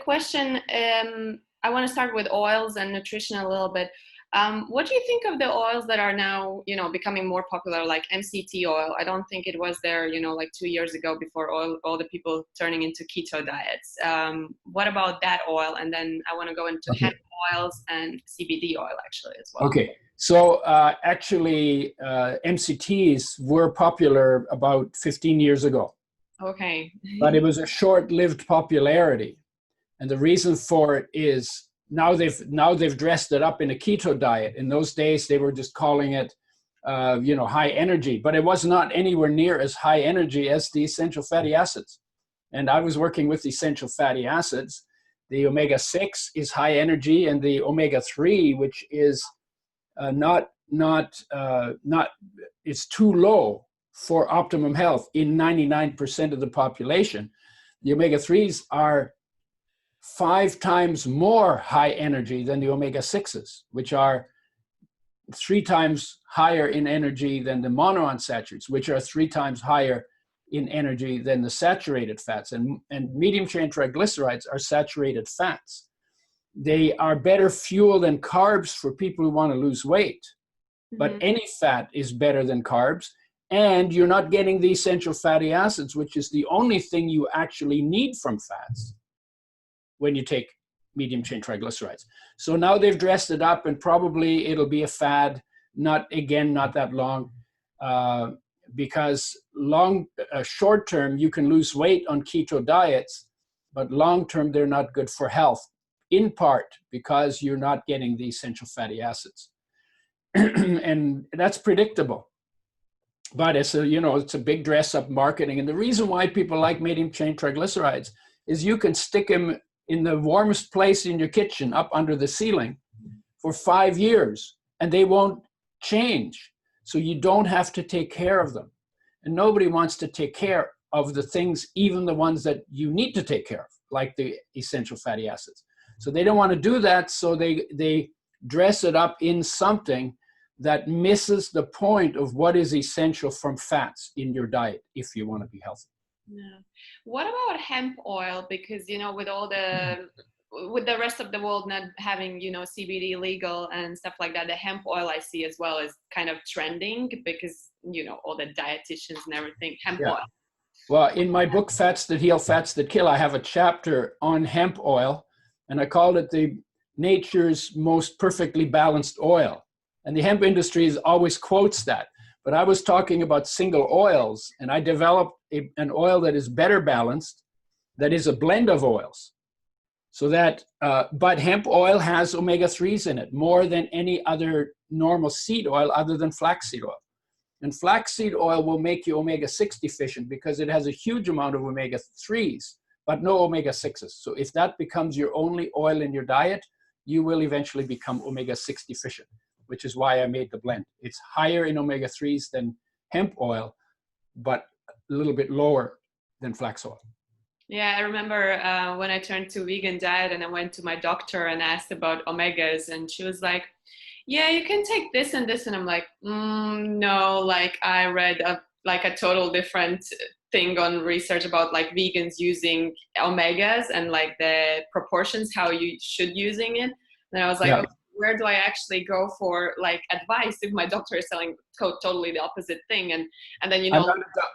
question. I want to start with oils and nutrition a little bit. What do you think of the oils that are now, becoming more popular, like MCT oil? I don't think it was there, like 2 years ago before all the people turning into keto diets. What about that oil? And then I want to go into hemp oils and CBD oil actually as well. Okay. So actually, MCTs were popular about 15 years ago. Okay. But it was a short-lived popularity. And the reason for it is now they've dressed it up in a keto diet. In those days, they were just calling it, high energy, but it was not anywhere near as high energy as the essential fatty acids. And I was working with essential fatty acids. The omega-6 is high energy, and the omega-3, which is it's too low for optimum health in 99% of the population. The omega-3s are 5 times more high energy than the omega-6s, which are 3 times higher in energy than the monounsaturates, which are 3 times higher in energy than the saturated fats. And medium chain triglycerides are saturated fats. They are better fuel than carbs for people who want to lose weight. But any fat is better than carbs. And you're not getting the essential fatty acids, which is the only thing you actually need from fats when you take medium chain triglycerides. So now they've dressed it up, and probably it'll be a fad, not that long, because short term you can lose weight on keto diets, but long term they're not good for health, in part because you're not getting the essential fatty acids. And that's predictable. But it's a big dress up marketing. And the reason why people like medium chain triglycerides is you can stick them in the warmest place in your kitchen up under the ceiling for 5 years and they won't change. So you don't have to take care of them. And nobody wants to take care of the things, even the ones that you need to take care of, like the essential fatty acids. So they don't want to do that. So they dress it up in something that misses the point of what is essential from fats in your diet if you want to be healthy. Yeah. What about hemp oil? Because, with all with the rest of the world not having, CBD legal and stuff like that, the hemp oil I see as well is kind of trending because, all the dietitians and everything, hemp oil. Well, in my book, Fats That Heal, Fats That Kill, I have a chapter on hemp oil, and I called it the nature's most perfectly balanced oil. And the hemp industry always quotes that. But I was talking about single oils, and I developed an oil that is better balanced, that is a blend of oils. So that, but hemp oil has omega-3s in it, more than any other normal seed oil other than flaxseed oil. And flaxseed oil will make you omega-6 deficient because it has a huge amount of omega-3s, but no omega-6s. So if that becomes your only oil in your diet, you will eventually become omega-6 deficient, which is why I made the blend. It's higher in omega-3s than hemp oil, but a little bit lower than flax oil. Yeah, I remember when I turned to vegan diet and I went to my doctor and asked about omegas, and she was like, yeah, you can take this and this. And I'm like, no, like I read a total different thing on research about like vegans using omegas and like the proportions, how you should using it. And I was like, okay, where do I actually go for like advice if my doctor is telling totally the opposite thing? And then,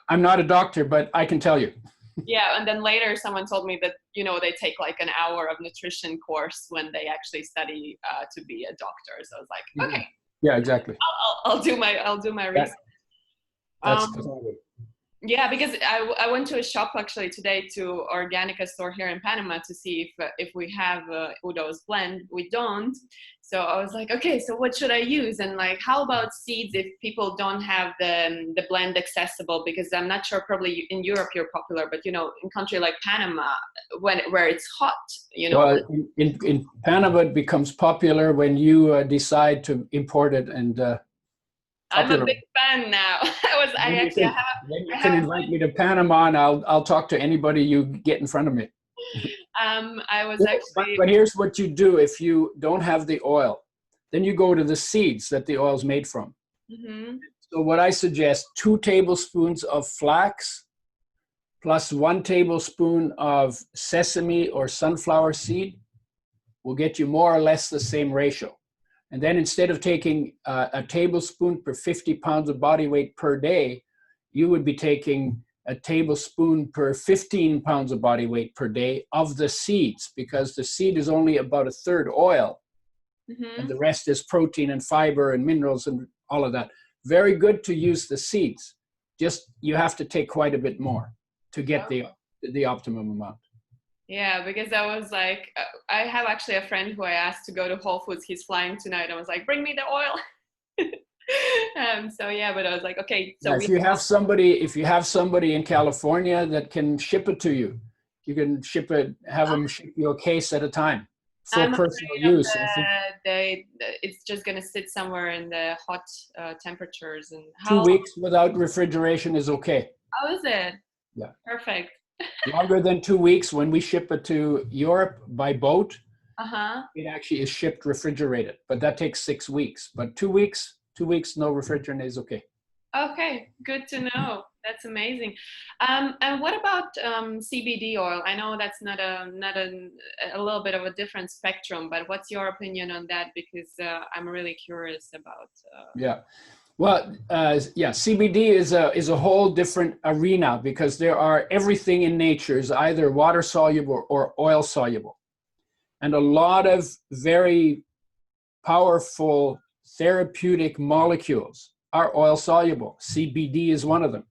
I'm not a doctor, but I can tell you. Yeah. And then later someone told me that, they take like an hour of nutrition course when they actually study to be a doctor. So I was like, okay. Yeah, exactly. I'll do my research. That's Yeah, because I went to a shop actually today, to Organica store here in Panama, to see if we have Udo's blend. We don't. So I was like, okay, so what should I use? And like, how about seeds if people don't have the blend accessible? Because I'm not sure, probably in Europe you're popular, but in country like Panama, where it's hot, Well, in Panama it becomes popular when you decide to import it and. I'm a big fan now. You can invite me to Panama, and I'll talk to anybody you get in front of me. I was actually. But here's what you do if you don't have the oil. Then you go to the seeds that the oil is made from. Mm-hmm. So what I suggest: 2 tablespoons of flax, plus 1 tablespoon of sesame or sunflower seed will get you more or less the same ratio. And then instead of taking a tablespoon per 50 pounds of body weight per day, you would be taking a tablespoon per 15 pounds of body weight per day of the seeds, because the seed is only about a third oil, and the rest is protein and fiber and minerals and all of that. Very good to use the seeds. Just you have to take quite a bit more to get the optimum amount. Yeah, because I was like, I have actually a friend who I asked to go to Whole Foods. He's flying tonight. I was like, bring me the oil. So yeah, but I was like, okay. So if you have somebody in California that can ship it to you, you can ship it, have them ship you a case at a time for personal use. It's just gonna sit somewhere in the hot temperatures. And 2 weeks without refrigeration is okay. How is it? Yeah. Perfect. Longer than 2 weeks. When we ship it to Europe by boat, Uh-huh. it actually is shipped refrigerated, but that takes 6 weeks. But 2 weeks, no refrigerant is okay. Okay, good to know. That's amazing. And what about CBD oil? I know that's not a little bit of a different spectrum, but what's your opinion on that? Because I'm really curious about. Yeah. Well, CBD is a whole different arena, because there are everything in nature is either water soluble or oil soluble, and a lot of very powerful therapeutic molecules are oil soluble. CBD is one of them,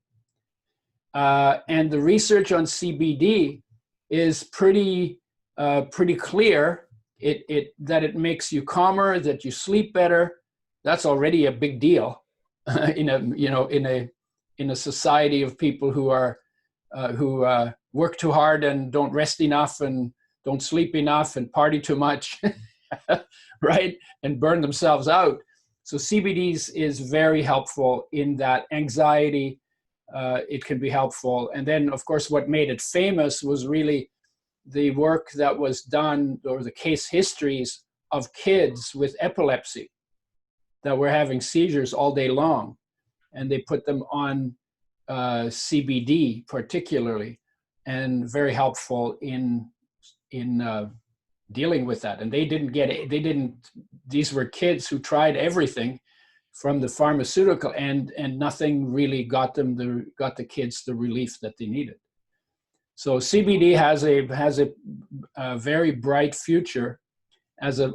and the research on CBD is pretty clear. That it makes you calmer, that you sleep better. That's already a big deal. In a society of people who work too hard and don't rest enough and don't sleep enough and party too much, right, and burn themselves out. So CBD is very helpful in that anxiety. It can be helpful, and then of course what made it famous was really the work that was done, or the case histories of kids with epilepsy that were having seizures all day long, and they put them on CBD particularly, and very helpful in dealing with that. And these were kids who tried everything from the pharmaceutical, and nothing really got the kids the relief that they needed. So CBD has a very bright future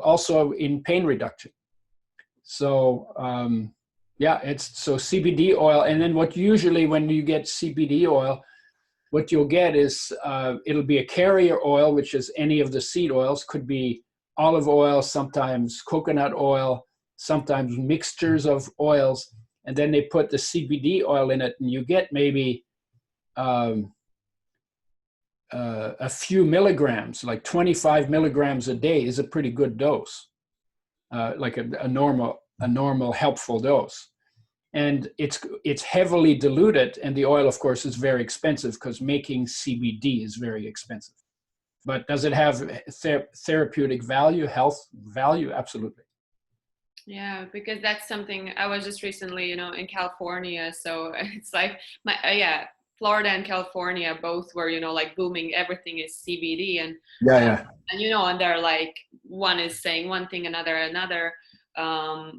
also in pain reduction. So so CBD oil, and then when you get CBD oil, what you'll get is it'll be a carrier oil, which is any of the seed oils. Could be olive oil, sometimes coconut oil, sometimes mixtures of oils, and then they put the CBD oil in it, and you get maybe a few milligrams, like 25 milligrams a day is a pretty good dose. Like a normal helpful dose, and it's heavily diluted, and the oil of course is very expensive, because making CBD is very expensive. But does it have therapeutic value, health value? Absolutely. Yeah, because that's something I was just recently, in California. So it's like Florida and California both were, like booming. Everything is CBD, and and they're like, one is saying one thing, another. And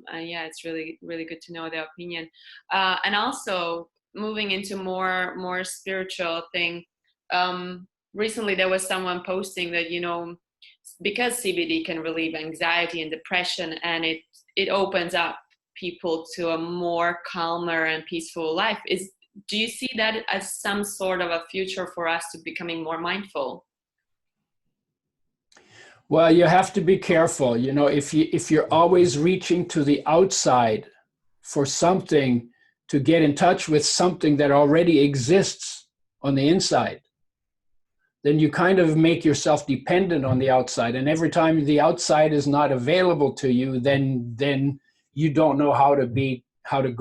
it's really, really good to know their opinion. And also moving into more spiritual thing. Recently there was someone posting that, because CBD can relieve anxiety and depression, and it opens up people to a more calmer and peaceful life. Do you see that as some sort of a future for us to becoming more mindful? Well, you have to be careful. If you're always reaching to the outside for something to get in touch with something that already exists on the inside, then you kind of make yourself dependent on the outside. And every time the outside is not available to you, then you don't know how to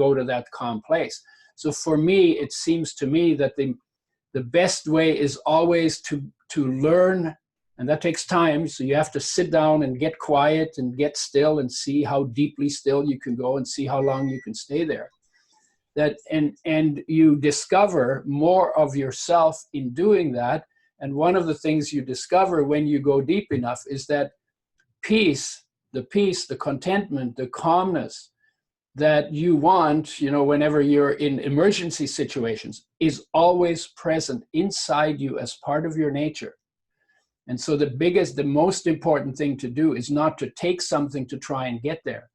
go to that calm place. So for me, it seems to me that the best way is always to learn. And that takes time. So you have to sit down and get quiet and get still and see how deeply still you can go and see how long you can stay there. that, and you discover more of yourself in doing that. And one of the things you discover when you go deep enough is that peace, the contentment, the calmness that you want, you know, whenever you're in emergency situations, is always present inside you as part of your nature. And so the most important thing to do is not to take something to try and get there,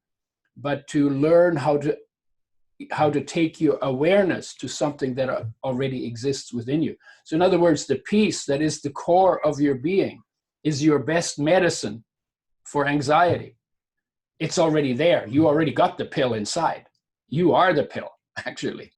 but to learn how to take your awareness to something that already exists within you. So in other words, the peace that is the core of your being is your best medicine for anxiety. It's already there. You already got the pill inside. You are the pill, actually.